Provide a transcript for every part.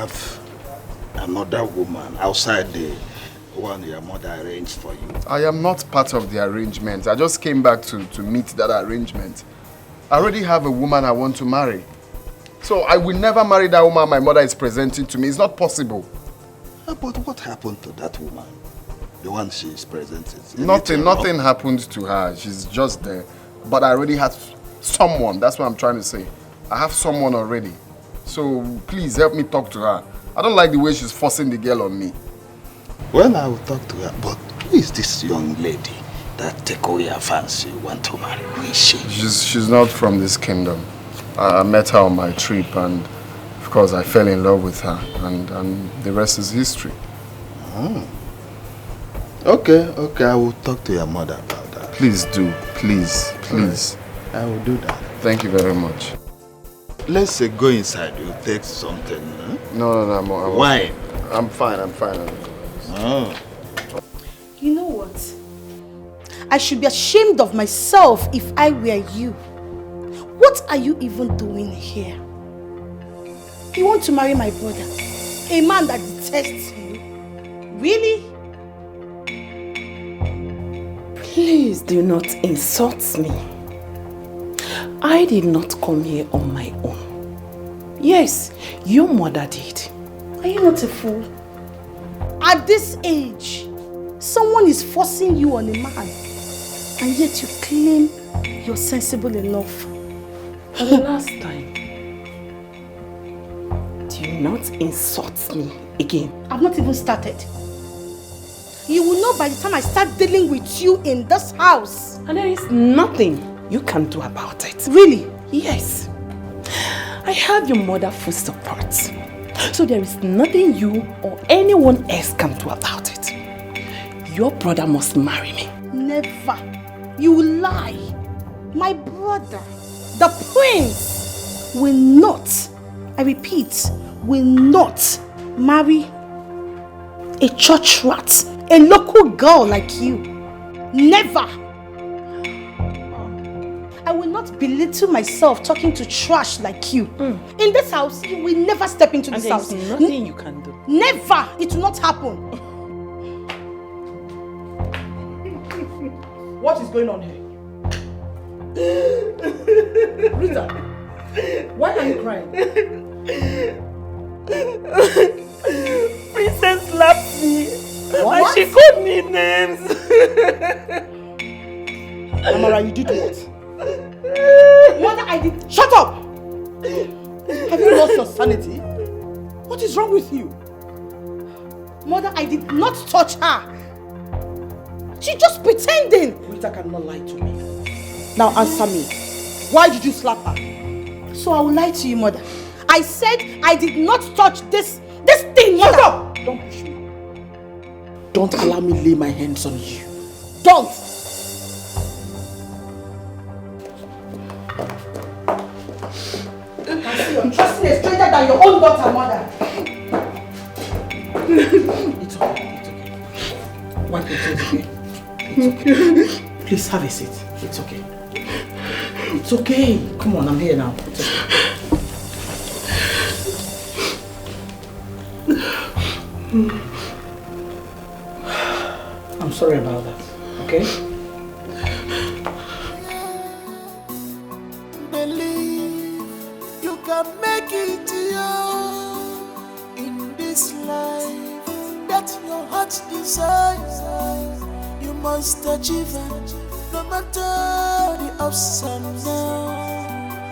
have another woman outside the one your mother arranged for you? I am not part of the arrangement. I just came back to meet that arrangement. I already have a woman I want to marry. So I will never marry that woman my mother is presenting to me. It's not possible. But what happened to that woman? The one she is presenting? Nothing happened to her. She's just there. But I already have someone. That's what I'm trying to say. I have someone already. So please help me talk to her. I don't like the way she's forcing the girl on me. Well, I will talk to her. But who is this young lady that take away her fancy want to marry? Who is she? She's not from this kingdom. I met her on my trip and of course I fell in love with her and the rest is history. Oh. Okay, I will talk to your mother about that. Please do, please. Right. I will do that. Thank you very much. Let's say go inside, you take something. Huh? No, I'm wine. I'm fine. Oh. You know what? I should be ashamed of myself if I were you. What are you even doing here? You want to marry my brother? A man that detests you? Really? Please do not insult me. I did not come here on my own. Yes, your mother did. Are you not a fool? At this age, someone is forcing you on a man, and yet you claim you're sensible enough. For the last time, do not insult me again. I've not even started. You will know by the time I start dealing with you in this house. And there is nothing you can do about it. Really? Yes. I have your mother full support. So there is nothing you or anyone else can do about it. Your brother must marry me. Never. You lie. My brother, the prince, will not, I repeat, will not marry a church rat, a local girl like you. Never. I will not belittle myself talking to trash like you. In this house, you will never step into this house. There is nothing you can do. Never. It will not happen. What is going on here? Rita, why are you crying? Princess slapped me. What? And she called me names. Amara, you did what? Mother, I did. Shut up! Have you lost your sanity? What is wrong with you? Mother, I did not touch her. She's just pretending. Rita cannot lie to me. Now answer me. Why did you slap her? So I will lie to you, Mother. I said I did not touch this thing, Mother. Shut up! Don't push me. Don't allow me lay my hands on you. Don't! You're trusting a stranger than your own daughter, Mother. It's okay. Wipe your tears, okay? It's okay. Please have a seat. It's okay. It's okay. Come on, I'm here now. It's okay. I'm sorry about that, okay? Believe you can make it in this life that your heart desires. You must achieve it, no matter the ups and downs.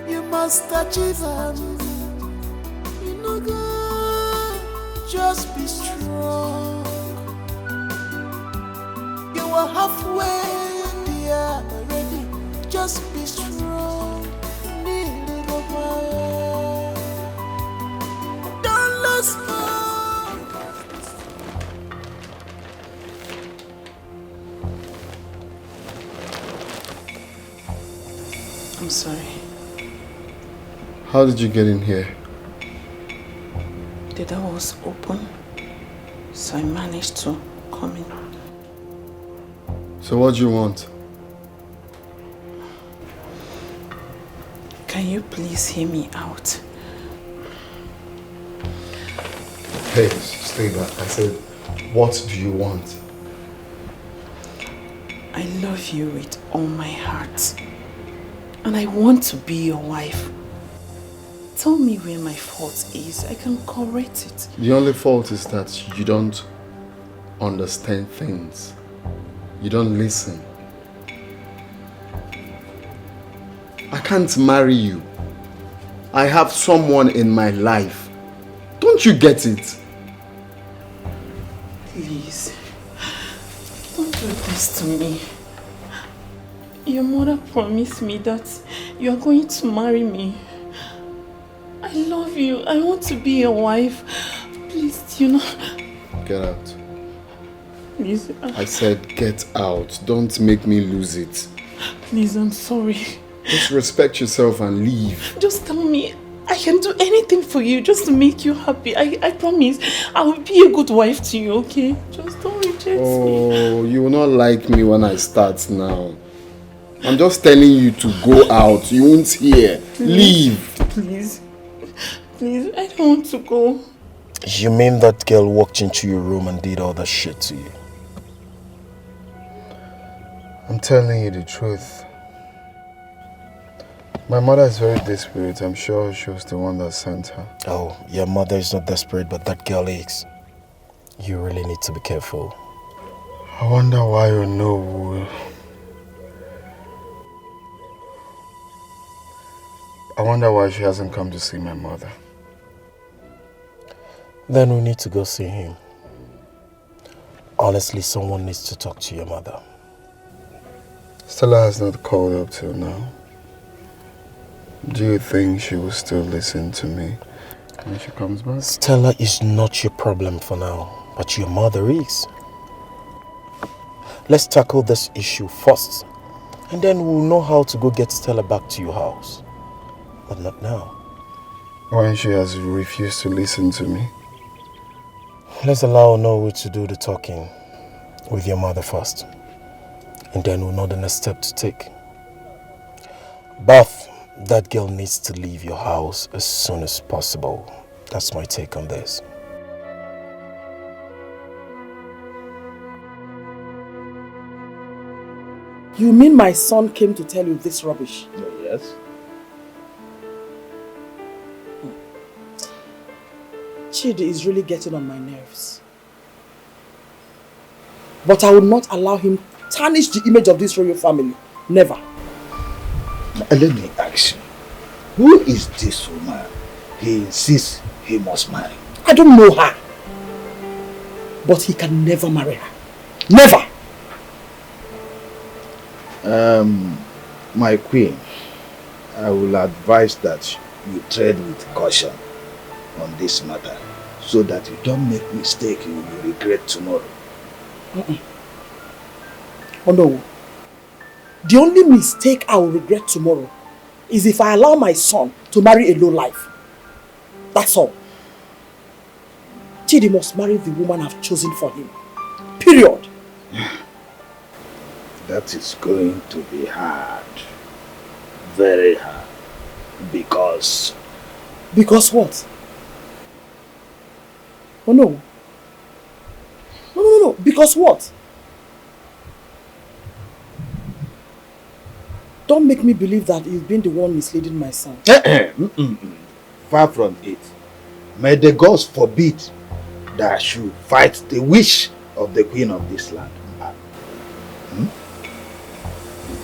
You must achieve it. You know, God, just be strong. You are halfway there already. Just be strong. Need it over. Don't lose hope. I'm sorry. How did you get in here? The door was open, so I managed to come in. So what do you want? Can you please hear me out? Hey, stay back. I said, what do you want? I love you with all my heart. And I want to be your wife. Tell me where my fault is. I can correct it. The only fault is that you don't understand things. You don't listen. I can't marry you. I have someone in my life. Don't you get it? Please, don't do this to me. Your mother promised me that you are going to marry me. I love you. I want to be your wife. Please, you know. Get out. Please. I said get out. Don't make me lose it. Please, I'm sorry. Just respect yourself and leave. Just tell me. I can do anything for you just to make you happy. I promise. I will be a good wife to you, okay? Just don't reject me. Oh, you will not like me when I start now. I'm just telling you to go out. You won't hear. Leave. Please. Please, I don't want to go. You mean that girl walked into your room and did all that shit to you? I'm telling you the truth. My mother is very desperate. I'm sure she was the one that sent her. Oh, your mother is not desperate, but that girl is. You really need to be careful. I wonder why you know. I wonder why she hasn't come to see my mother. Then we need to go see him. Honestly, someone needs to talk to your mother. Stella has not called up till now. Do you think she will still listen to me when she comes back? Stella is not your problem for now, but your mother is. Let's tackle this issue first, and then we'll know how to go get Stella back to your house. But not now. When she has refused to listen to me? Let's allow Norwood to do the talking with your mother first, and then we'll know the next step to take. Buff, that girl needs to leave your house as soon as possible. That's my take on this. You mean my son came to tell you this rubbish? Yes. Chidi is really getting on my nerves. But I will not allow him tarnish the image of this royal family. Never. Now, let me ask you, who is this woman he insists he must marry? I don't know her. But he can never marry her. Never! My queen, I will advise that you tread with caution on this matter, so that you don't make mistake you will regret tomorrow. Oh no. The only mistake I will regret tomorrow is if I allow my son to marry a lowlife. That's all. Chidi must marry the woman I've chosen for him. Period. That is going to be hard. Very hard. Because... Because what? Oh no. No. Because what? Don't make me believe that you've been the one misleading my son. Far from it. May the gods forbid that I should fight the wish of the queen of this land.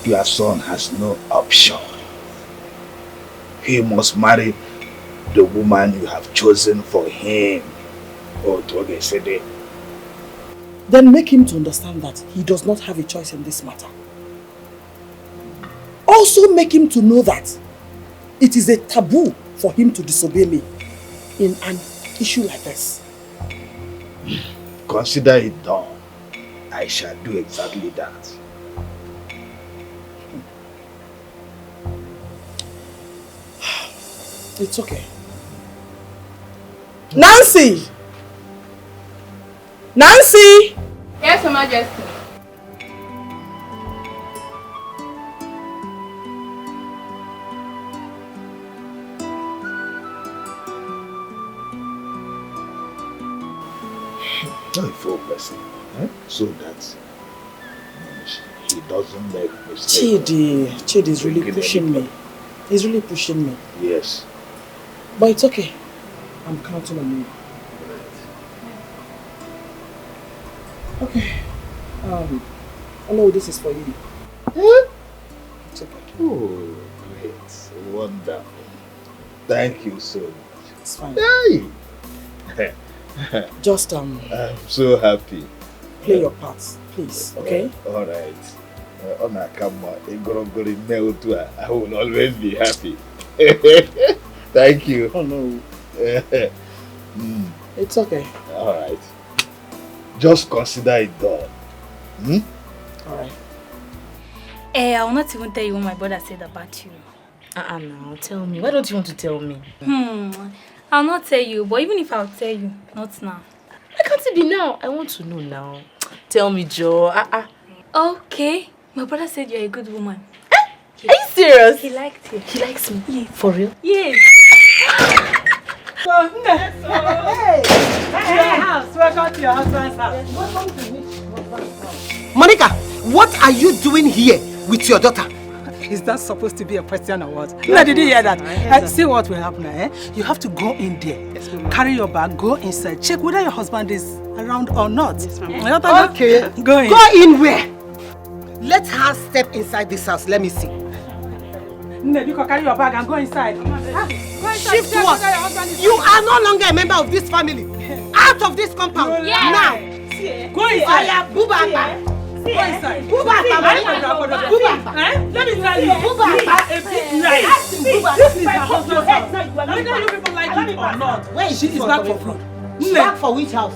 Your son has no option. He must marry the woman you have chosen for him. Then make him to understand that he does not have a choice in this matter. Also make him to know that it is a taboo for him to disobey me in an issue like this. Consider it done. I shall do exactly that. It's okay. Nancy! Nancy! Yes, Your Majesty. not a full person. So that he doesn't make mistakes. Chidi is really pushing me. He's really pushing me. Yes. But it's okay. I'm counting on you. Okay. Hello, this is for you. It's okay. Oh, great. Wonderful. Thank you so much. It's fine. Hey! Just I'm so happy. Play your parts, please. Okay? All right. I will always be happy. Thank you. Oh no. It's okay. All right. Just consider it done. All right. I will not even tell you what my brother said about you. Now tell me. Why don't you want to tell me? I'll not tell you, but even if I'll tell you, not now. Why can't it be now? I want to know now. Tell me, Joe. Okay. My brother said you're a good woman. Are you serious? He liked you. He likes me? Yes. For real? Yes. Hey, house. Welcome to your husband's house. Welcome to which husband's house? Monica, what are you doing here with your daughter? Is that supposed to be a question or what? No, did you hear that? See what will happen now, You have to go in there, carry your bag, go inside, check whether your husband is around or not. Okay. Go in. Go in where? Let her step inside this house. Let me see. No, you can carry your bag and go inside. Shift what? You are no longer a member of this family. Out of this compound. Now. Go inside. Buba. Go inside. Buba. Let me tell you. Buba. A big lie. This is her husband's house. Whether you people like it or not, Where is she is back for food. Back for which house?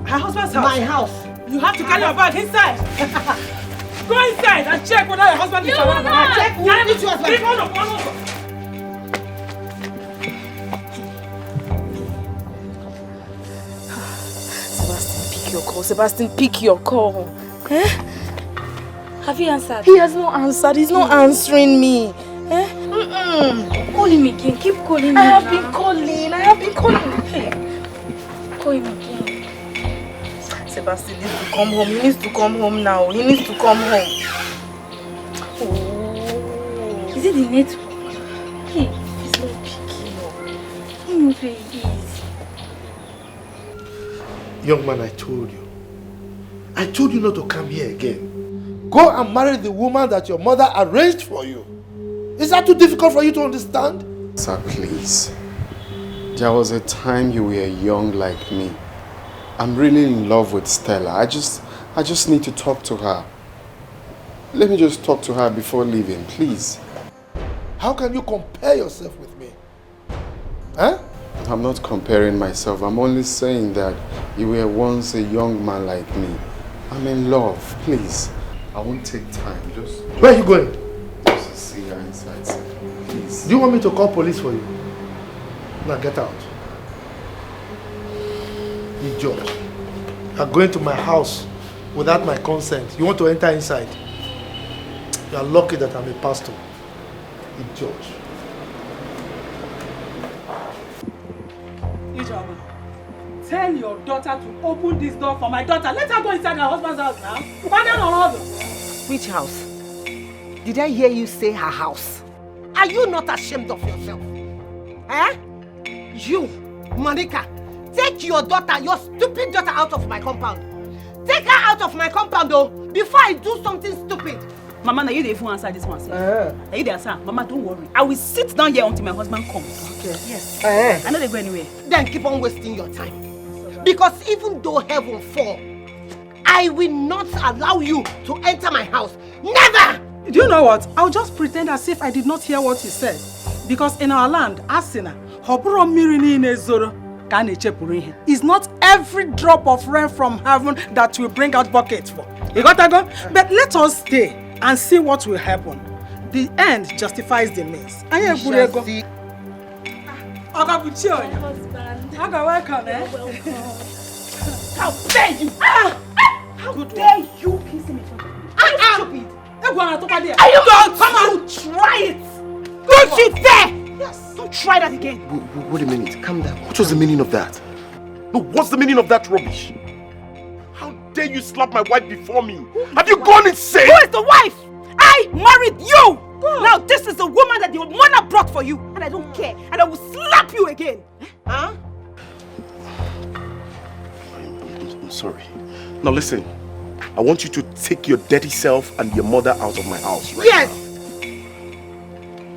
Her husband's house. My house. You have to carry your bag inside. Go inside and check whether your husband is around. Check which husband. Pick one of. Sebastian, pick your call. Have you answered? He has not answered. He's not answering me. Call him again. Keep calling him. I have been calling. Hey. Call him again. Sebastian needs to come home. He needs to come home now. He needs to come home. Is it the network? Hey, he's not picking up. He knows where he is. Young man, I told you not to come here again. Go and marry the woman that your mother arranged for you. Is that too difficult for you to understand? Sir, please. There was a time you were young like me. I'm really in love with Stella. I just need to talk to her. Let me just talk to her before leaving, please. How can you compare yourself with me? Huh? I'm not comparing myself. I'm only saying that you were once a young man like me. I'm in love, please. I won't take time. Just where are you going? Just to see her inside, sir. Please. Do you want me to call police for you? Now get out. Idiot. You are going to my house without my consent. You want to enter inside? You are lucky that I'm a pastor. Idiot. Ijoma, tell your daughter to open this door for my daughter. Let her go inside her husband's house now. Father or mother? Which house? Did I hear you say her house? Are you not ashamed of yourself? You, Monica, take your daughter, your stupid daughter out of my compound. Take her out of my compound though, before I do something stupid. Mama, now you the even answer this one. Are you there, sir? Mama, don't worry. I will sit down here until my husband comes. Okay. Yes. I know they go anywhere. Then keep on wasting your time. Because even though heaven fall, I will not allow you to enter my house. Never! Do you know what? I'll just pretend as if I did not hear what he said. Because in our land, Asina, it's not every drop of rain from heaven that will bring out buckets for. You got to go? But let us stay and see what will happen. The end justifies the means. My husband. Welcome, eh? How dare you! How dare you kiss him in front of me? Stupid! Are you going? Come on, try it! Don't you dare! Yes, don't try that again. Wait a minute, calm down. What was the meaning of that? No, what's the meaning of that rubbish? dare you slap my wife before me? Have you gone insane? Who is the wife? I married you! Now this is the woman that your mother brought for you. And I don't care. And I will slap you again. Huh? I'm sorry. Now listen. I want you to take your dirty self and your mother out of my house right Yes! now.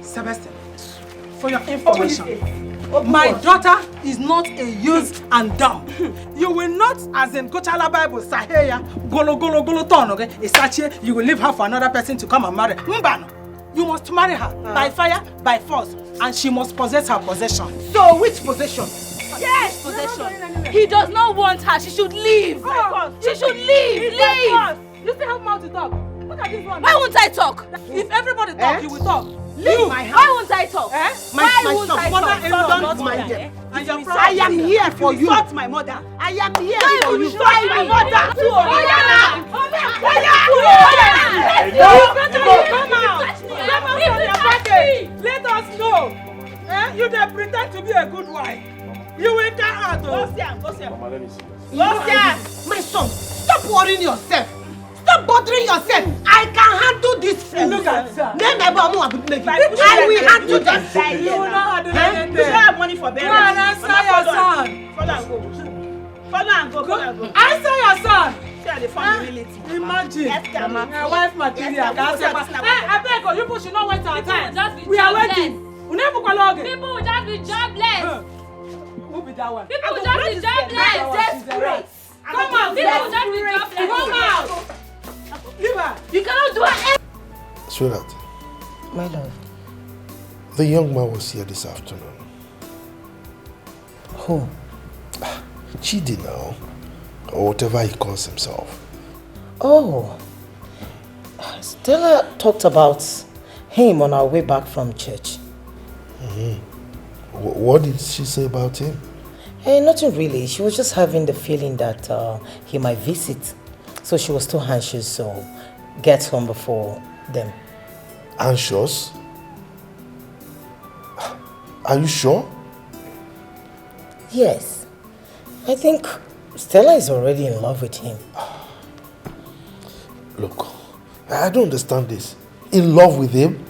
Sebastian, for your information, my daughter is not a used and dumb. You will not, as in Kochala Bible, Saheya, Golo Golo Golo Ton, okay? Isache, you will leave her for another person to come and marry. Mbano, you must marry her by fire, by force, and she must possess her possession. So which possession? Yes, possession. He does not want her. She should leave. She should leave. Leave. You still have mouth to talk. Look at this one. Why won't I talk? If everybody talk, you will talk. Leave my house. Why won't I talk? My son, mother-in-law don't mind them. I am here for you. Insult my mother. I am here for you. Insult my mother. Come out from your package. Let us know. You don't pretend to be a good wife. You will come out. Go see. Mama, let me see. My son, stop worrying yourself. Stop bothering yourself. I can handle this. Look at her. I will handle this. You will not handle anything. You don't have money for burial. Go and answer your son. Follow and go. Answer your son. Imagine. My wife material. I beg you, people should not waste our time. We are waiting. People will just be jobless. Who be that one? People will just be jobless. Desperate. Come out. People will just be jobless. Come out. Leave her. You cannot do it. Sweetheart, My love. the young man was here this afternoon. Who? Chidi now, or whatever he calls himself. Oh. Stella talked about him on our way back from church. What did she say about him? Nothing really. She was just having the feeling that he might visit. So she was too anxious, so get home before them. Anxious? Are you sure? Yes. I think Stella is already in love with him. Look, I don't understand this. In love with him?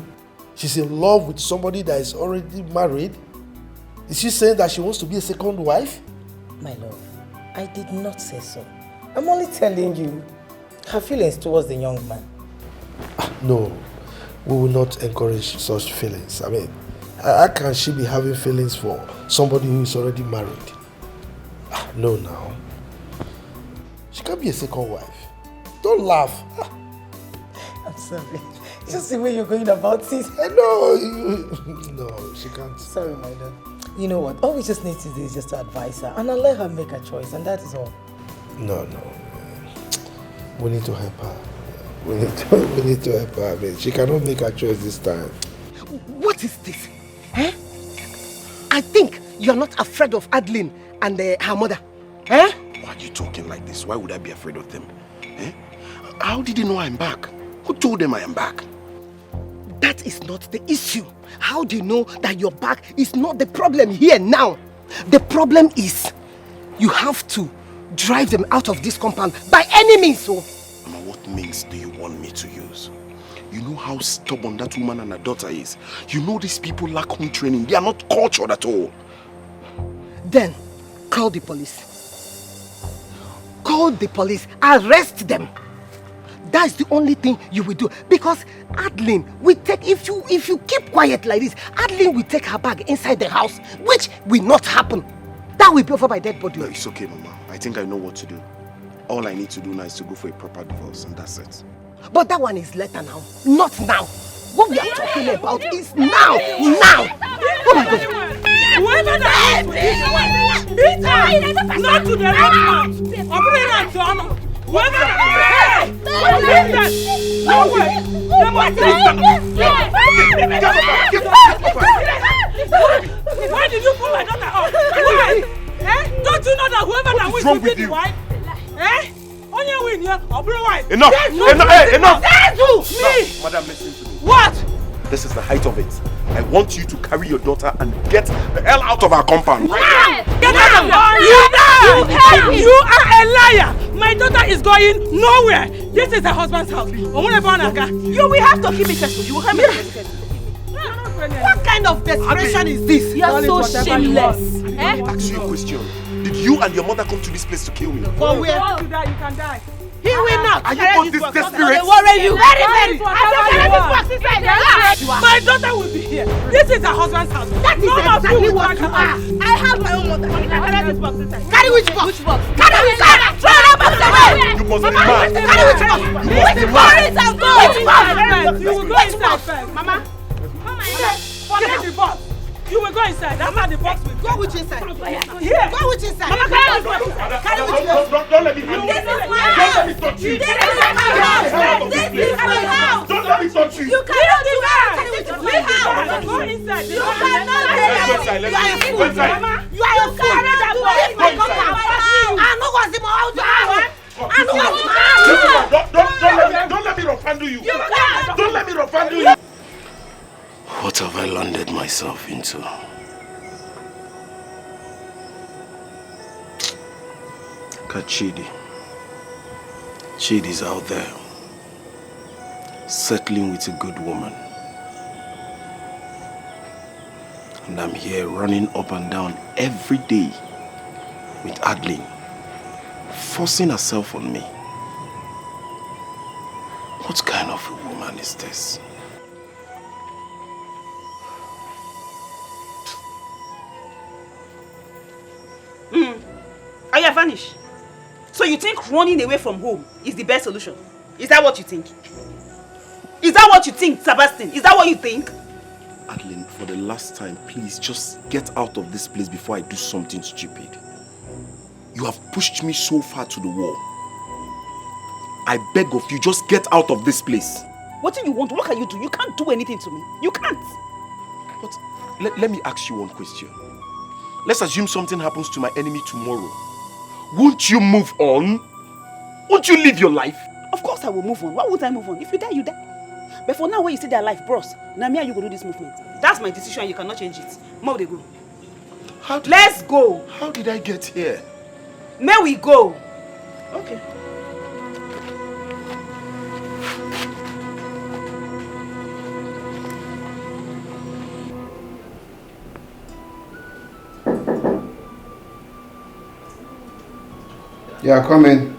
She's in love with somebody that is already married? Is she saying that she wants to be a second wife? My love, I did not say so. I'm only telling you her feelings towards the young man. No, we will not encourage such feelings. I mean, how can she be having feelings for somebody who is already married? No, now. She can't be a second wife. Don't laugh. I'm sorry. Just the way you're going about it. No, she can't. Sorry, my love. You know what? All we just need to do is just to advise her and I'll let her make her choice, and that is all. No. We need to help her. We need to help her. I mean, she cannot make her choice this time. What is this? I think you're not afraid of Adeline and her mother. Why are you talking like this? Why would I be afraid of them? How did they know I'm back? Who told them I am back? That is not the issue. How do you know that your back is not the problem here now? The problem is you have to drive them out of this compound by any means. So, Mama, what means do you want me to use? You know how stubborn that woman and her daughter is. You know these people lack home training. They are not cultured at all. Then, call the police. Call the police. Arrest them. That's the only thing you will do. Because Adeline will take, if you keep quiet like this, Adeline will take her bag inside the house, which will not happen. That will be over by dead body. No, it's okay, Mama. I think I know what to do. All I need to do now is to go for a proper divorce, and that's it. But that one is later now, not now. What we are talking about is now. Now! Oh my God! Whoever that is, beat her! Not to the restaurant! Whoever that is, no way! Why did you pull my daughter up? Why? Don't you know that whoever that wins will be the wife? Enough! Enough! Me! Madam, listen to me. What? This is the height of it. I want you to carry your daughter and get the hell out of our compound. Get You are a liar! My daughter is going nowhere! This is her husband's house. You will have to keep it first. You will have it. What kind of desperation is this? You are so shameless. Ask you a question. Did you and your mother come to this place to kill me? For where? You can die. He will not. Are you both this desperate? They worry you. Very. My daughter will be here. This is her husband's house. That is exactly what you are. I have my own mother. Carry this box inside. Carry which box? Which box? Carry which box? Throw that box away. You must be mad. Carry which box? You must be mad. Which box? You will go inside first. Mama. Forget the box. You will go inside. That's how the box will go. Which inside? Here. Go which inside? Mama, carry this box. Carry which box. Don't let me touch you. This is my house. This This is my house. Don't let me touch you. You cannot do that. This is my house. Go inside. You cannot do that. You are a fool. You are a fool. Leave my daughter. I know what's in my house. I know what's in my house. Don't let me rough handle you. You can't. Don't let me rough handle you. What have I landed myself into? Chidi. Chidi's out there, settling with a good woman. And I'm here running up and down every day with Adeline, forcing herself on me. What kind of a woman is this? I have vanished. So you think running away from home is the best solution? Is that what you think? Is that what you think, Sebastian? Is that what you think? Adeline, for the last time, please just get out of this place before I do something stupid. You have pushed me so far to the wall. I beg of you, just get out of this place. What do you want? What can you do? You can't do anything to me. You can't. But let me ask you one question. Let's assume something happens to my enemy tomorrow. Won't you move on? Won't you live your life? Of course I will move on. Why would I move on? If you die, you die. But for now, when you see their life, bros, now me and you go do this movement. That's my decision. You cannot change it. More they go. Let's go. How did I get here? May we go? Okay. Yeah, come in.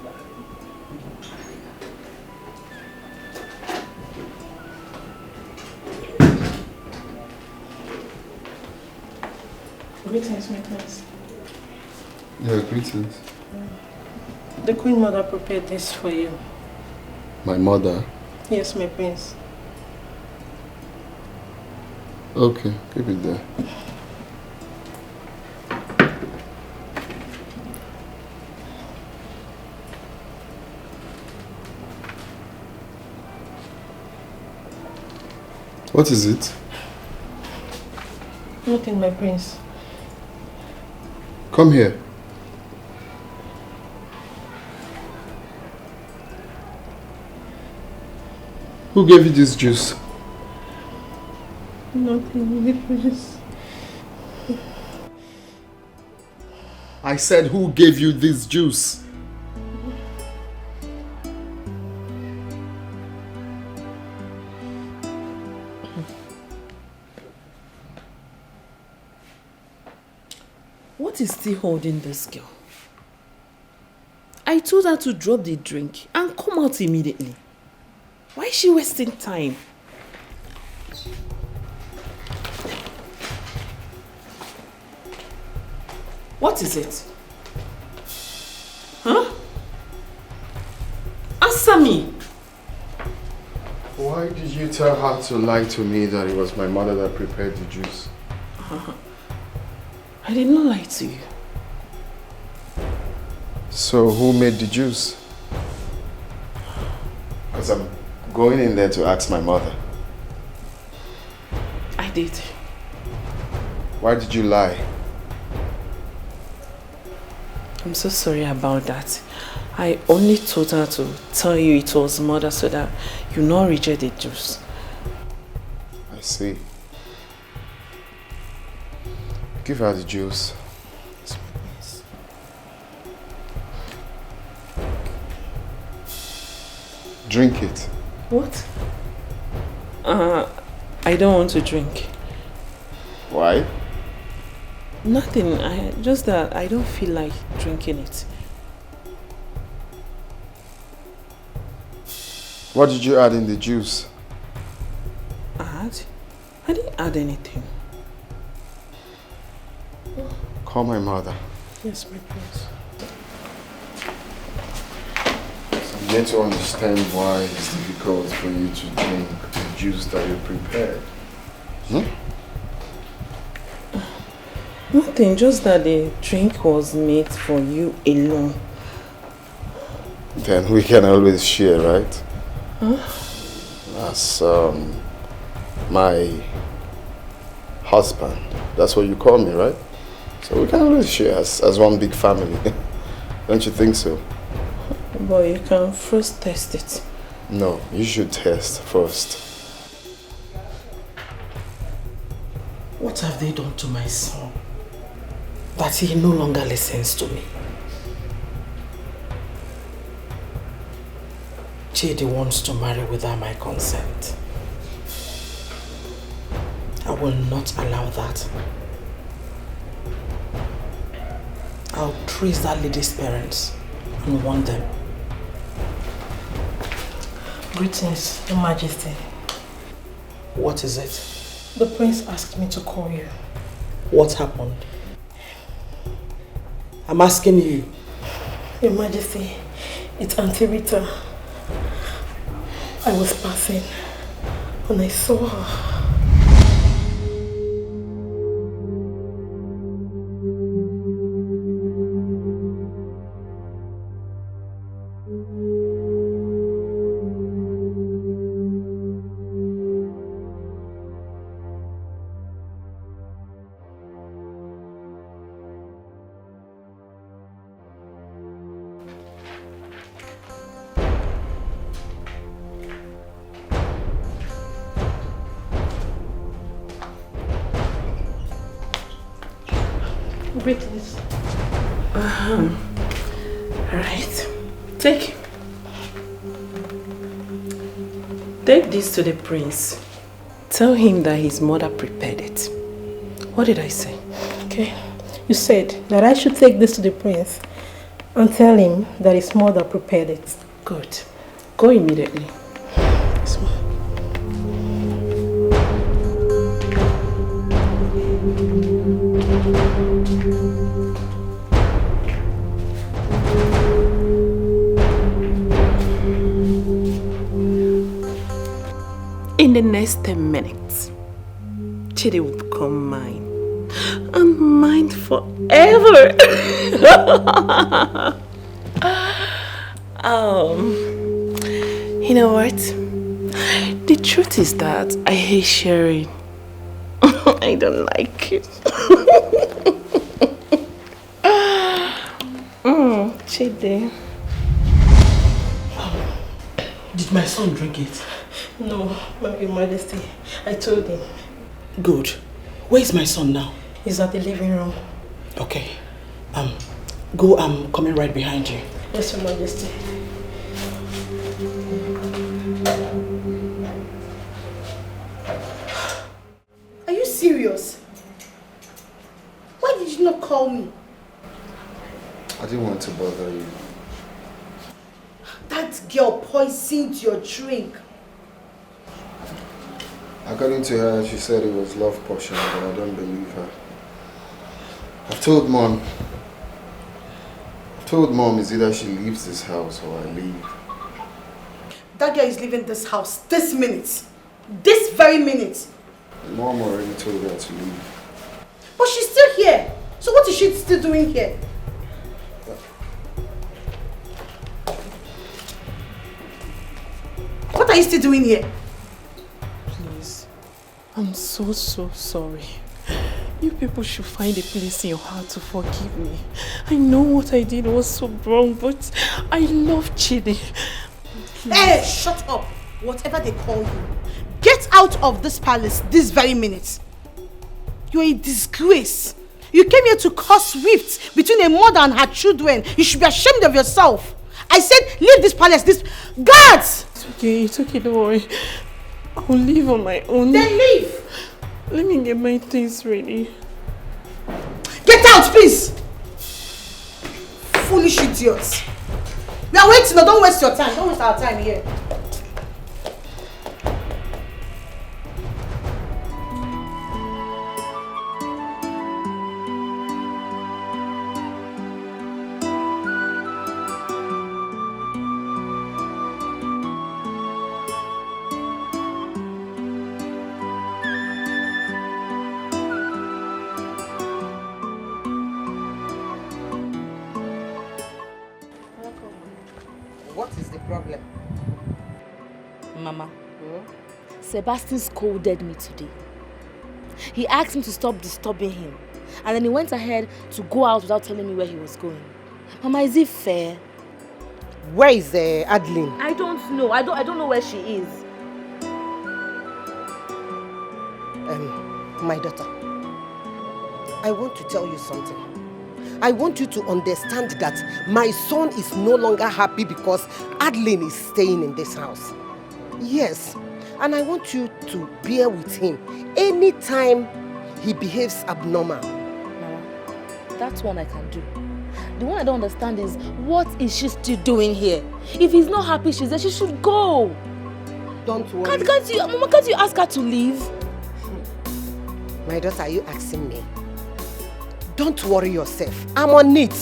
Greetings, my prince. Yeah, greetings. The Queen Mother prepared this for you. My mother? Yes, my prince. Okay, keep it there. What is it? Nothing, my prince. Come here. Who gave you this juice? Nothing, my prince. I said, who gave you this juice? What is still holding this girl? I told her to drop the drink and come out immediately. Why is she wasting time? What is it? Huh? Answer me! Why did you tell her to lie to me that it was my mother that prepared the juice? I did not lie to you. So who made the juice? Because I'm going in there to ask my mother. I did. Why did you lie? I'm so sorry about that. I only told her to tell you it was mother so that you not reject the juice. I see. Give her the juice. Drink it. What? I don't want to drink. Why? Nothing. Just that I don't feel like drinking it. What did you add in the juice? Add? I didn't add anything. Call my mother. Yes, my prince. You need to understand why it's difficult for you to drink the juice that you prepared. Nothing, just that the drink was made for you alone. Then we can always share, right? Huh? As my husband. That's what you call me, right? So we can always share as one big family. Don't you think so? But you can first test it. No, you should test first. What have they done to my son that he no longer listens to me? Chidi wants to marry without my consent. I will not allow that. I'll trace that lady's parents and warn them. Greetings, Your Majesty. What is it? The prince asked me to call you. What happened? I'm asking you. Your Majesty, it's Auntie Rita. I was passing and I saw her. Greetings. Alright. Take this to the prince. Tell him that his mother prepared it. What did I say? Okay. You said that I should take this to the prince and tell him that his mother prepared it. Good. Go immediately. Yes, ma'am. In the next 10 minutes, Chidi will become mine. And mine forever. You know what? The truth is that I hate sharing. I don't like it. Chidi. Did my son drink it? No, Your Majesty. I told him. Good. Where is my son now? He's at the living room. Okay. Go, I'm coming right behind you. Yes, Your Majesty. Are you serious? Why did you not call me? I didn't want to bother you. That girl poisoned your drink. According to her, she said it was love potion, but I don't believe her. I've told mom it's either she leaves this house or I leave. That girl is leaving this house this minute. This very minute. Mom already told her to leave. But she's still here. So what is she still doing here? What are you still doing here? Please. I'm so sorry. You people should find a place in your heart to forgive me. I know what I did was so wrong, but I love Chidi. Hey, shut up. Whatever they call you. Get out of this palace this very minute. You're a disgrace. You came here to cause rifts between a mother and her children. You should be ashamed of yourself. I said leave this palace, Guards! It's okay, don't worry. I'll leave on my own. Then leave! Let me get my things ready. Get out, please! Foolish idiots. We are waiting, no, don't waste your time. Don't waste our time here. What is the problem? Mama, Sebastian scolded me today. He asked me to stop disturbing him. And then he went ahead to go out without telling me where he was going. Mama, is it fair? Where is Adeline? I don't know. I don't know where she is. My daughter, I want to tell you something. I want you to understand that my son is no longer happy because Adeline is staying in this house. Yes, and I want you to bear with him anytime he behaves abnormal. Mama, that's one I can do. The one I don't understand is, what is she still doing here? If he's not happy she's there, she should go. Don't worry. Mama, can't you ask her to leave? My daughter, are you asking me? Don't worry yourself. I'm on it.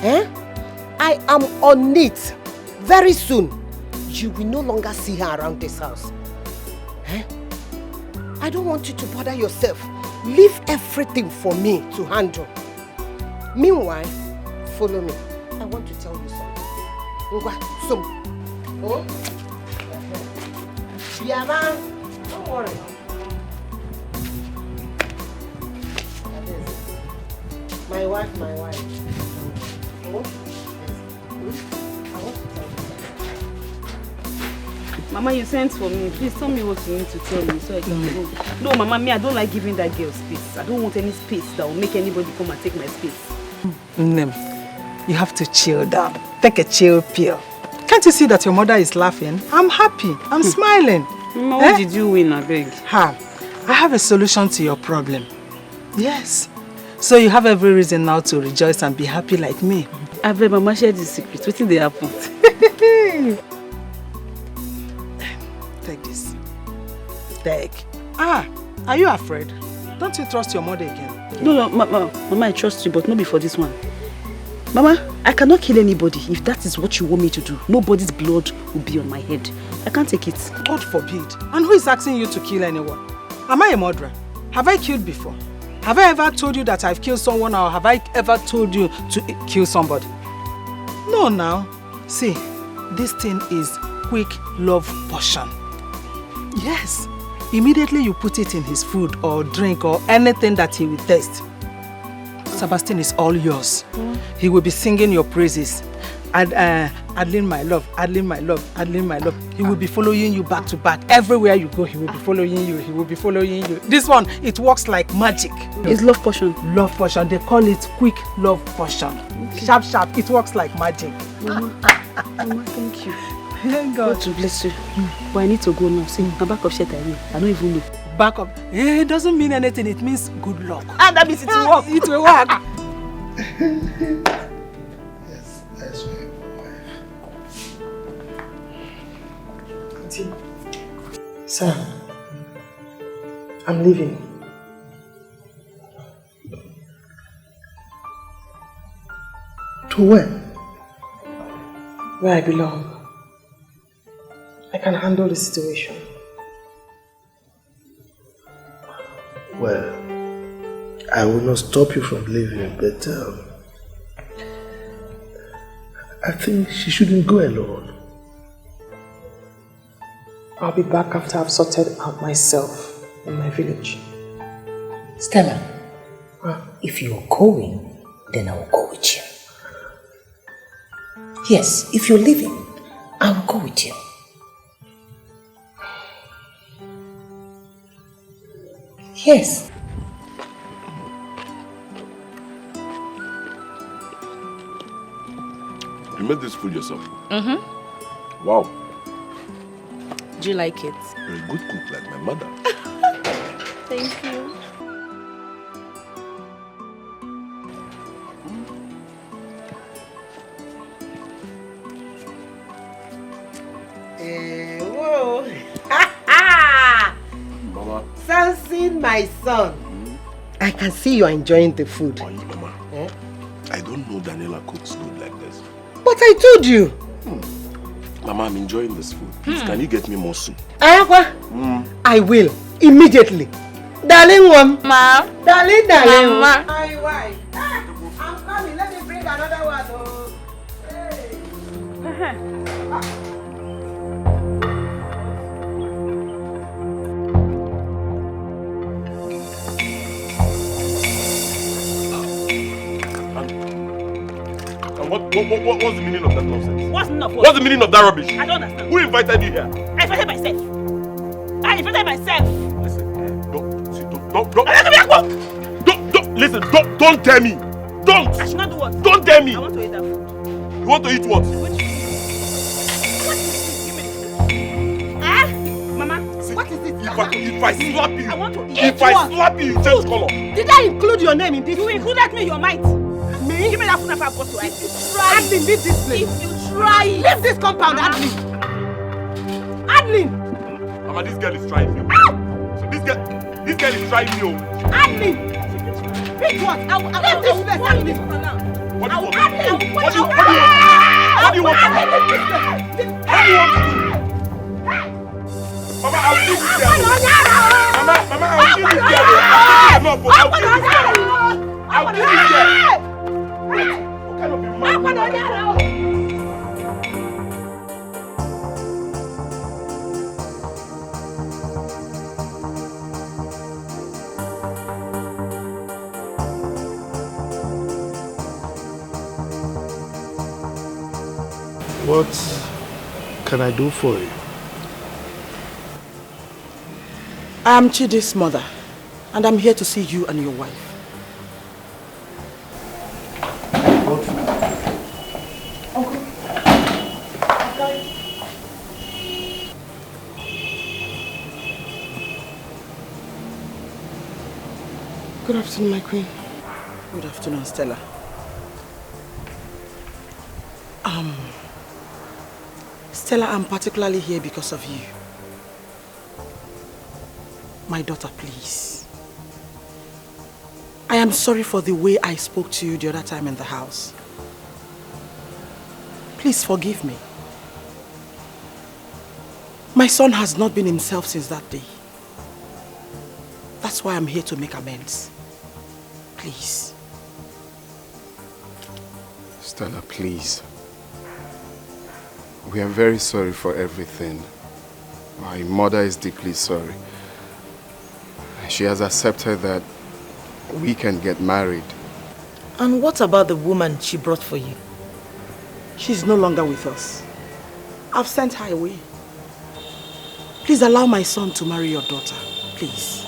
I am on it. Very soon, you will no longer see her around this house. I don't want you to bother yourself. Leave everything for me to handle. Meanwhile, follow me. I want to tell you something. Don't worry. My wife. Oh, I want to tell you. Mama, you sent for me. Please tell me what you need to tell me so I can go. No, Mama, I don't like giving that girl space. I don't want any space that will make anybody come and take my space. You have to chill down. Take a chill pill. Can't you see that your mother is laughing? I'm happy. I'm smiling. Mama, what did you win, I beg? I have a solution to your problem. Yes. So you have every reason now to rejoice and be happy like me. I beg, Mama, share this secret. What did they happen? Take this. Take. Are you afraid? Don't you trust your mother again? No, Mama, I trust you, but not before this one. Mama, I cannot kill anybody if that is what you want me to do. Nobody's blood will be on my head. I can't take it. God forbid. And who is asking you to kill anyone? Am I a murderer? Have I killed before? Have I ever told you that I've killed someone, or have I ever told you to kill somebody? No, now. See, this thing is quick love potion. Yes. Immediately you put it in his food or drink or anything that he will taste. Sebastian is all yours. He will be singing your praises. And Adeline, my love, Adeline, my love, Adeline, my love. He will be following you back to back. Everywhere you go, he will be following you. He will be following you. This one, it works like magic. It's love potion. Love potion. They call it quick love potion. Okay. Sharp, sharp. It works like magic. Mama, thank you. Thank God to bless you. But I need to go now. See, my back of shirt I don't even know. Back up. It doesn't mean anything. It means good luck. And that means it will work. It will work. Yes, that's right. Sir, I'm leaving. To where? Where I belong. I can handle the situation. Well, I will not stop you from leaving, but I think she shouldn't go alone. I'll be back after I've sorted out myself in my village. Stella, if you're going, then I will go with you. Yes, if you're leaving, I will go with you. Yes. You made this food yourself? Mm-hmm. Wow. Do you like it? You're a good cook like my mother. Thank you. Whoa! Mama. Samson, my son. I can see you are enjoying the food. Mama, I don't know Daniela cooks good like this. But I told you. Mama, I'm enjoying this food. Please, can you get me more soup? I will. Immediately. Darling one. Ma. Darling. Mama. My wife. I'm coming. Let me bring another one. Oh. Hey. What's the meaning of that nonsense? What's not what? What's the meaning of that rubbish? I don't understand. Who invited you here? I invited myself. Listen, listen, don't tell me. Don't. I should not do what? Don't tell me. I want to eat that food. You want to eat what? Mama, what is it? If I slap you, I want to eat. if I slap you, you change color. Did I include your name in this? You included me in your mind. Me? Give me that food if I've got to eat. Adeline, leave this place. If you try it. Leave this compound, Adeline. Adeline. Mama, this girl is trying me. So this girl is trying me. Adeline. Pick what? I will leave this place, Adeline. What do you want? What do you want? What do you want? Mama, I'll kill this girl. Mama, I'll kill this girl. I'll kill this girl. I'll kill this girl. What kind of a man? What can I do for you? I am Chidi's mother, and I'm here to see you and your wife. Good afternoon, my queen. Good afternoon, Stella. Stella, I'm particularly here because of you. My daughter, please. I am sorry for the way I spoke to you the other time in the house. Please forgive me. My son has not been himself since that day. That's why I'm here to make amends. Please. Stella, please. We are very sorry for everything. My mother is deeply sorry. She has accepted that we can get married. And what about the woman she brought for you? She's no longer with us. I've sent her away. Please allow my son to marry your daughter. Please.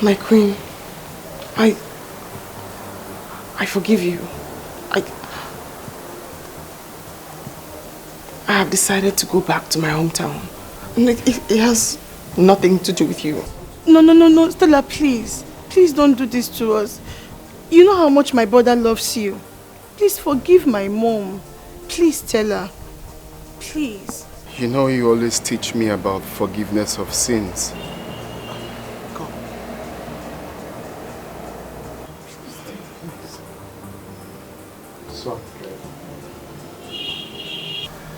My queen, I forgive you. I have decided to go back to my hometown. It has nothing to do with you. No, Stella, please. Please don't do this to us. You know how much my brother loves you. Please forgive my mom. Please, Stella. Please. You know you always teach me about forgiveness of sins.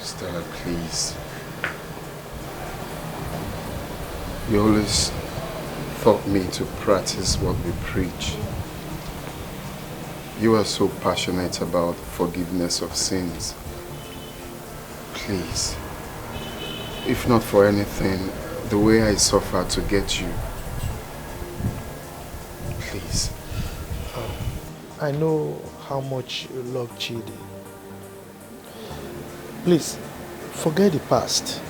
Stella, please. You always taught me to practice what we preach. You are so passionate about forgiveness of sins. Please, if not for anything, the way I suffer to get you, please. I know how much you love Chidi. Please, forget the past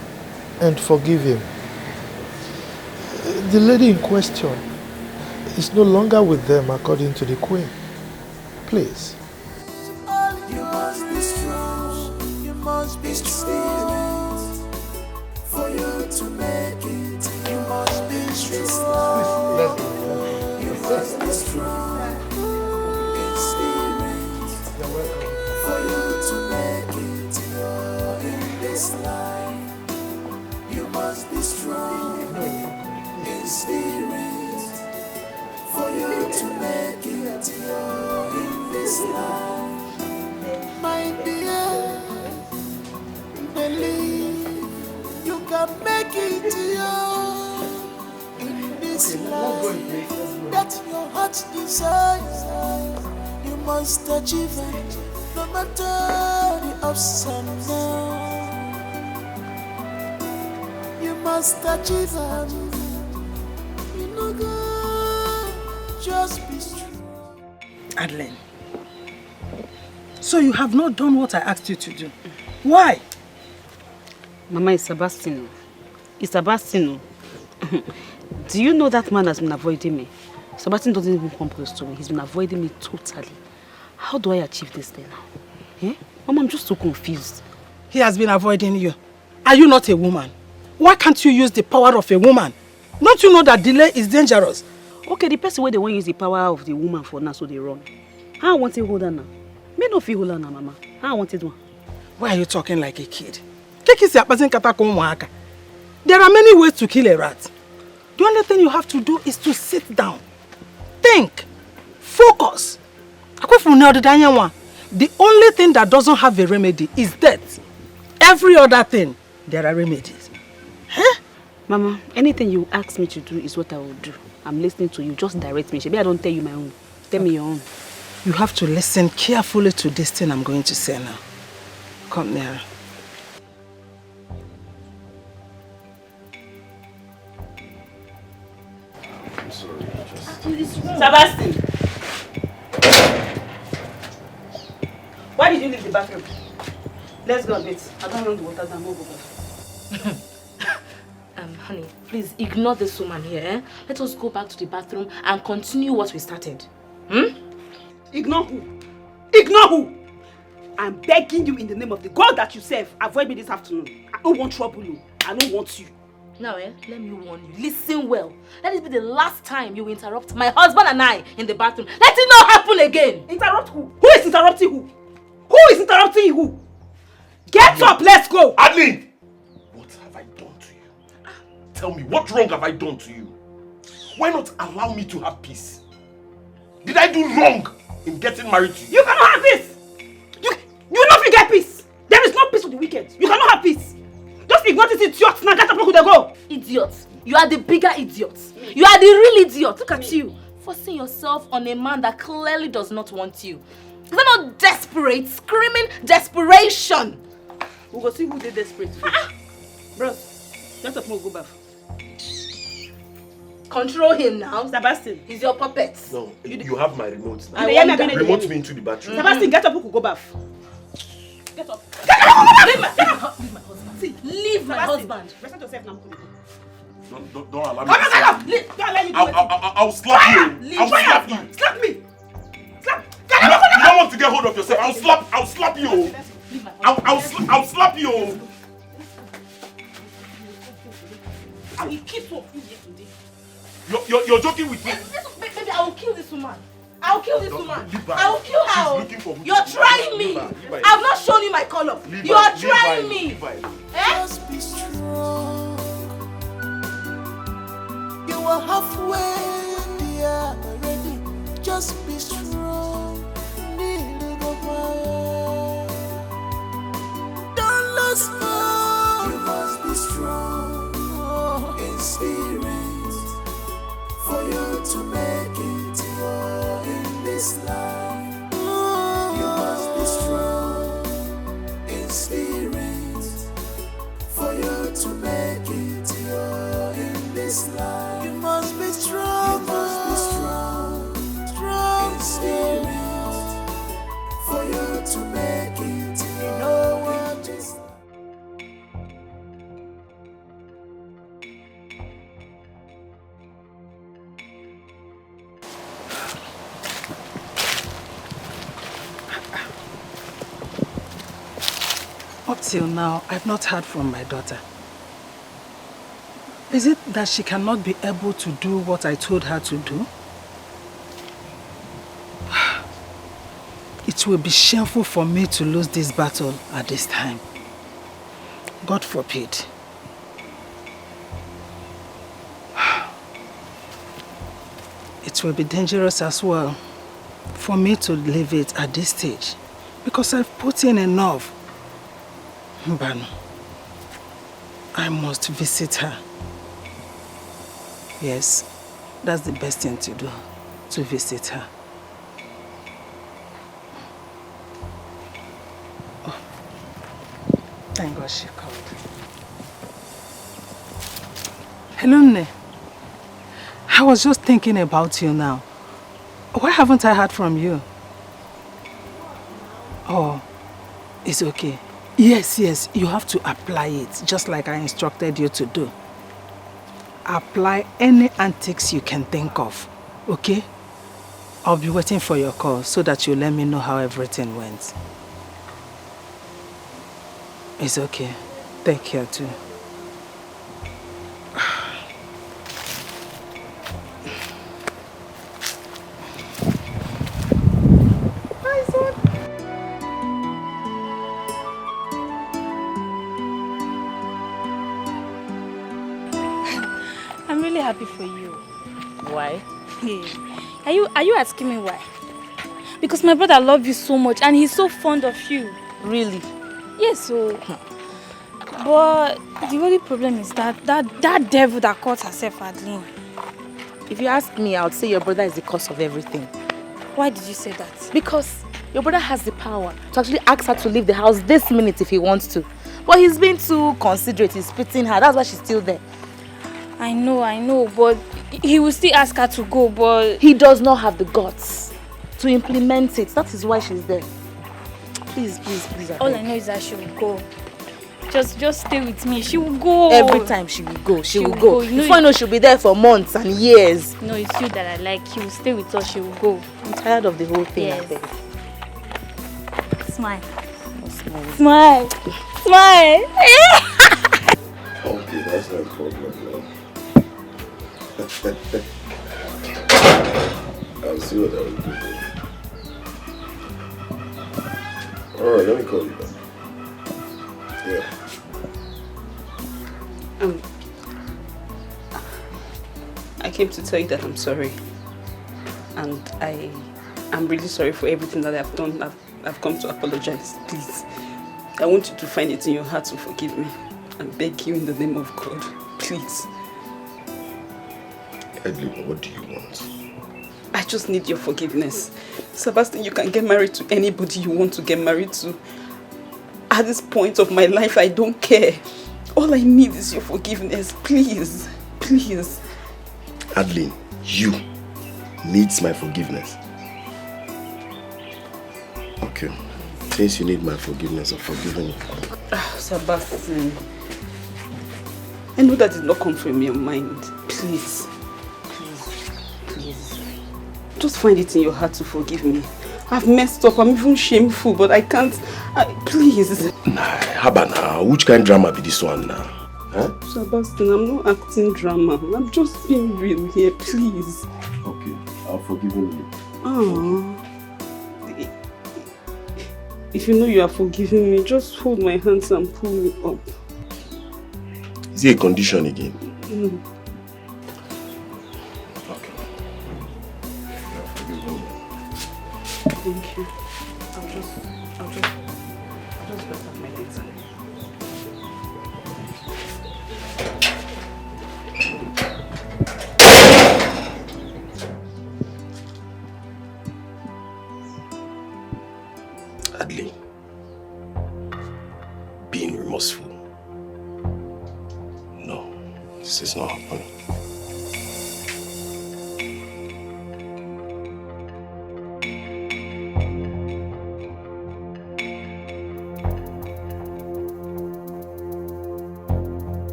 and forgive him. The lady in question is no longer with them according to the queen. Please. You must be strong. must be strong in spirit for you to make it in this life. My dear, believe you can make it in this life. That your heart desires, you must achieve it, no matter the ups and downs. You must achieve it. You know, God, just be strong. Adeline, so you have not done what I asked you to do. Why? Mama, it's Sebastian. It's Sebastian. Do you know that man has been avoiding me? Sebastian doesn't even come close to me. He's been avoiding me totally. How do I achieve this thing now? Eh? Mama, I'm just so confused. He has been avoiding you. Are you not a woman? Why can't you use the power of a woman? Don't you know that delay is dangerous? Okay, the person where they want to use the power of the woman for now, so they run. How I want to hold her now? Me no feel hold her now, Mama. How I want it one? Why are you talking like a kid? There are many ways to kill a rat. The only thing you have to do is to sit down. Think. Focus. The only thing that doesn't have a remedy is death. Every other thing, there are remedies. Huh? Mama, anything you ask me to do is what I will do. I'm listening to you. Just direct me. Maybe I don't tell you my own. Tell me your own. You have to listen carefully to this thing I'm going to say now. Come nearer. I'm sorry. Sebastian! Why did you leave the bathroom? Let's go a bit. I don't want the water down. Go back. Honey, please ignore this woman here. Eh? Let us go back to the bathroom and continue what we started. Ignore who? Ignore who? I'm begging you in the name of the God that you serve. Avoid me this afternoon. I don't want trouble. I don't want you. Now, let me warn you. Listen well. Let it be the last time you interrupt my husband and I in the bathroom. Let it not happen again. Interrupt who? Who is interrupting who? Who is interrupting who? Get up, let's go! Adeline! What have I done to you? Tell me, what wrong have I done to you? Why not allow me to have peace? Did I do wrong in getting married to you? You cannot have peace! You not get peace! There is no peace for the wicked. You cannot have peace! Just ignore this idiot now, get up, look who they go! Idiot! You are the bigger idiot. You are the real idiot. Look at you. Forcing yourself on a man that clearly does not want you. Is that not desperate? Screaming desperation! We will see who they desperate for. Bros, get up, go back. Control him now. Sebastian. He's your puppet. No, you have my remote now. Remote me into the bathroom. Sebastian, get up, go back. Get up. Leave my husband. See, leave my husband. Respect yourself now. Don't allow me. Come on, don't allow you to I'll slap you. I'll slap you. Slap me. Slap. You don't want to get hold of yourself. I'll slap you. I'll slap you. I will keep you here today. You're joking with me. Baby, I will kill this woman. I will kill this woman. I will kill She's her. looking for You're trying me. I've not shown you my color. You are trying me. Just be strong. You are halfway there already. Just be strong. Don't lose hope. You must be strong in spirit for you to make it in this life. You must be strong in spirit for you to make it in this life. You must be strong. You must be strong, strong in spirit for you to make it. You know what is. Up till now, I've not heard from my daughter. Is it that she cannot be able to do what I told her to do? It will be shameful for me to lose this battle at this time. God forbid. it will be dangerous as well for me to leave it at this stage because I've put in enough. But I must visit her. Yes, that's the best thing to do, to visit her. Oh, thank God she called. Hello, Nne. I was just thinking about you now. Why haven't I heard from you? Oh, it's okay. Yes, you have to apply it, just like I instructed you to do. Apply any antics you can think of, okay? I'll be waiting for your call so that you let me know how everything went. It's okay. Take care too. I'm really happy for you. Why? Yeah. Are you asking me why? Because my brother loves you so much and he's so fond of you. Really? Yes, so. But the only problem is that devil that caught herself, Adeline. If you ask me, I would say your brother is the cause of everything. Why did you say that? Because your brother has the power to actually ask her to leave the house this minute if he wants to. But he's being too considerate, he's pitying her, that's why she's still there. I know, but he will still ask her to go, but... He does not have the guts to implement it. That is why she's there. Please. All I know is that she will go. Just stay with me. She will go. Every time she will go. She will go. You know, before I know, she'll be there for months and years. No, it's you that I like. He will stay with us. She will go. I'm tired of the whole thing. Yes. Smile. Smile. Smile. Okay, that's no problem, man. I'll see what I will do. Alright, let me call you back. Yeah. I came to tell you that I'm sorry. And I'm really sorry for everything that I've done. I've come to apologize. Please. I want you to find it in your heart to forgive me. I beg you in the name of God. Please. Edlin, what do you want? I just need your forgiveness. Sebastian, you can get married to anybody you want to get married to. At this point of my life, I don't care. All I need is your forgiveness. Please. Please. Adeline, you needs my forgiveness. Okay. Since you need my forgiveness, I've forgiven you. Sebastian. I know that did not come from your mind. Please. Please. Just find it in your heart to forgive me. I've messed up. I'm even shameful, but I can't. Please. Nah, Haba now. Which kind of drama be this one now? Huh? Sebastian, I'm not acting drama. I'm just being real here, please. Okay, I've forgiven you. Oh. If you know you are forgiving me, just hold my hands and pull me up. Is it a condition again? No. Okay. I've forgiven you. Thank you. I'll just rest up my legs. Adeline, being remorseful. No, this is not happening.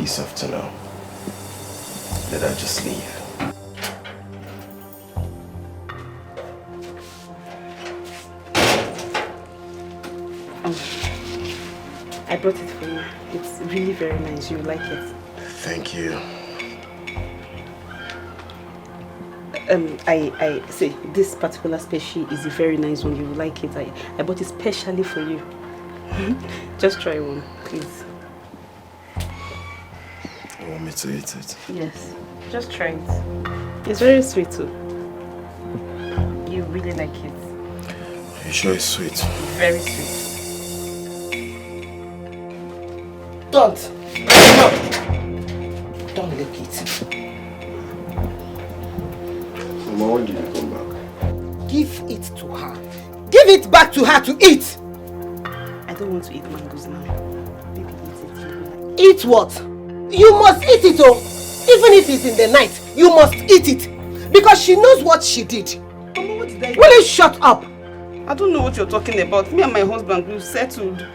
peace after now. Let her just leave. I brought it for you. It's really very nice. You like it. Thank you. I say this particular species is a very nice one. You will like it. I bought it specially for you. Just try one, please. You want me to eat it? Yes. Just try it. It's very sweet too. You really like it. Are you sure it's sweet? Very sweet. Don't lick it. Mama, when did you come back? Give it to her. Give it back to her to eat. I don't want to eat mangoes now. Baby, eat it. Eat what? You must eat it, oh. Even if it's in the night, you must eat it. Because she knows what she did. Mama, what did I do? Will you shut up? I don't know what you're talking about. Me and my husband, we've settled.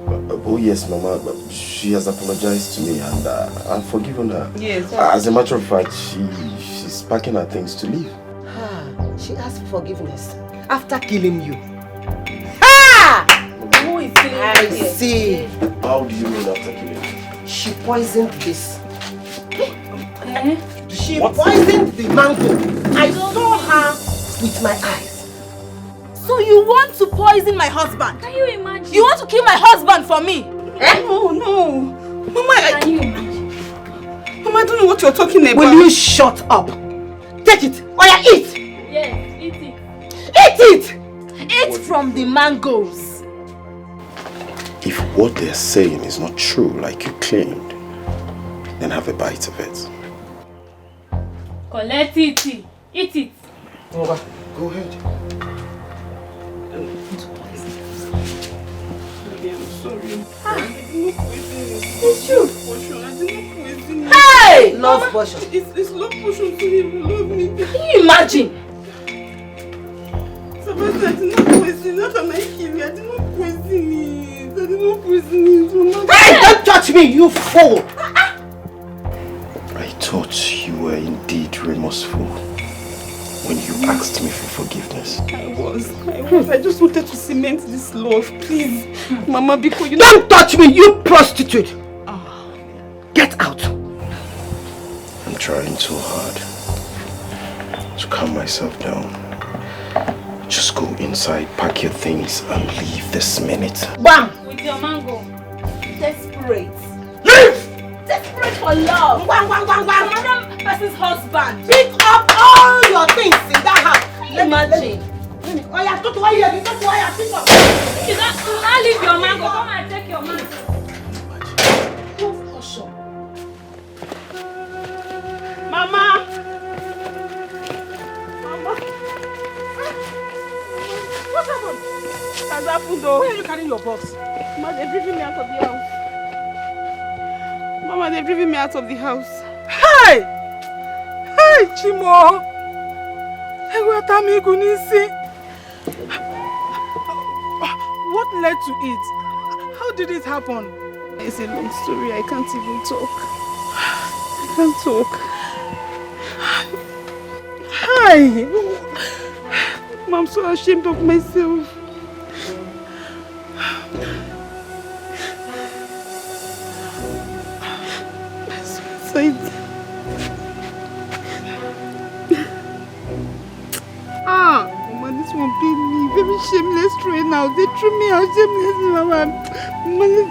Oh yes, Mama. She has apologized to me and I've forgiven her. Yes. As a matter of fact, she's packing her things to leave. She asked for forgiveness after killing you. Who is killing you? I see. How do you mean after killing you? She poisoned this. She poisoned the mango. I saw her with my eyes. So you want to poison my husband? Can you imagine? You want to kill my husband for me? No. Mama, Can you imagine? Mama, I don't know what you're talking about. Will you shut up? Take it. Oya, eat. Yes, eat it. Eat it. Eat from the mangoes. If what they're saying is not true, like you claimed, then have a bite of it. Collect it. Eat it. Go ahead. I'm sorry. It's true. I didn't poison you. Hey! Love potion. It's love potion to him. Love me. Can you imagine? Sebastian, I did not poison you. How can I kill you? I did not poison it. I did not poison it. Hey! Don't touch me, you fool! I thought you were indeed remorseful when you asked me for forgiveness. I was. I just wanted to cement this love. Please, Mama, because you don't touch me, you prostitute! Get out! I'm trying so hard to calm myself down. Just go inside, pack your things, and leave this minute. Bam! With your mango. Desperate. Leave! Desperate for love. Another person's husband. Pick up all your things in that house. Imagine. Oh yeah, don't worry, pick up. You can't leave your mango. Come and take your mango. Mama! What happened? Has happened though. Where are you carrying your box? Mama, they've driven me out of the house. Mama, they've driven me out of the house. Hey! Hey, Chimo! What led to it? How did it happen? It's a long story. I can't even talk. I can't talk. Hi! I'm so ashamed of myself. Suicide. Mama, this one paid me. Very shameless right now. They threw me out shameless, Mama. Mama,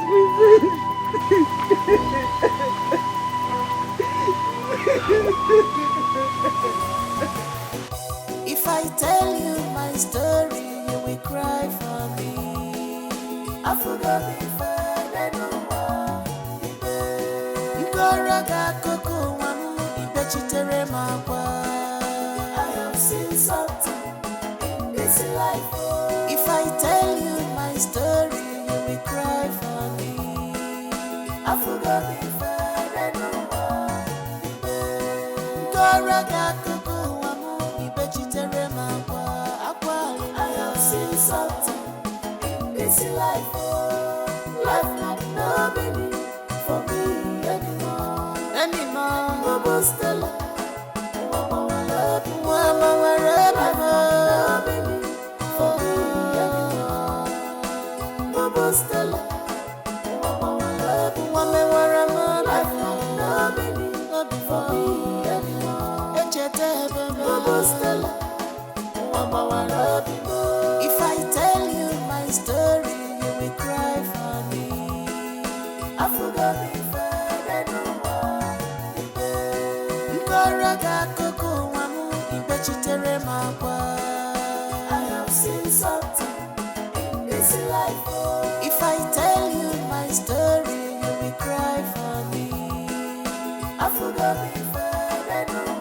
If I tell you my story, you will cry for me. I forgot if I know I have seen something in this life. If I tell you my story, you will cry for me. I forgot if I know I have seen something in this life. Life not no meaning for me anymore. Stella, if I tell you my story, you will cry for me. I forgot before I know I have seen something in this life. If I tell you my story, you will cry for me. I forgot before I know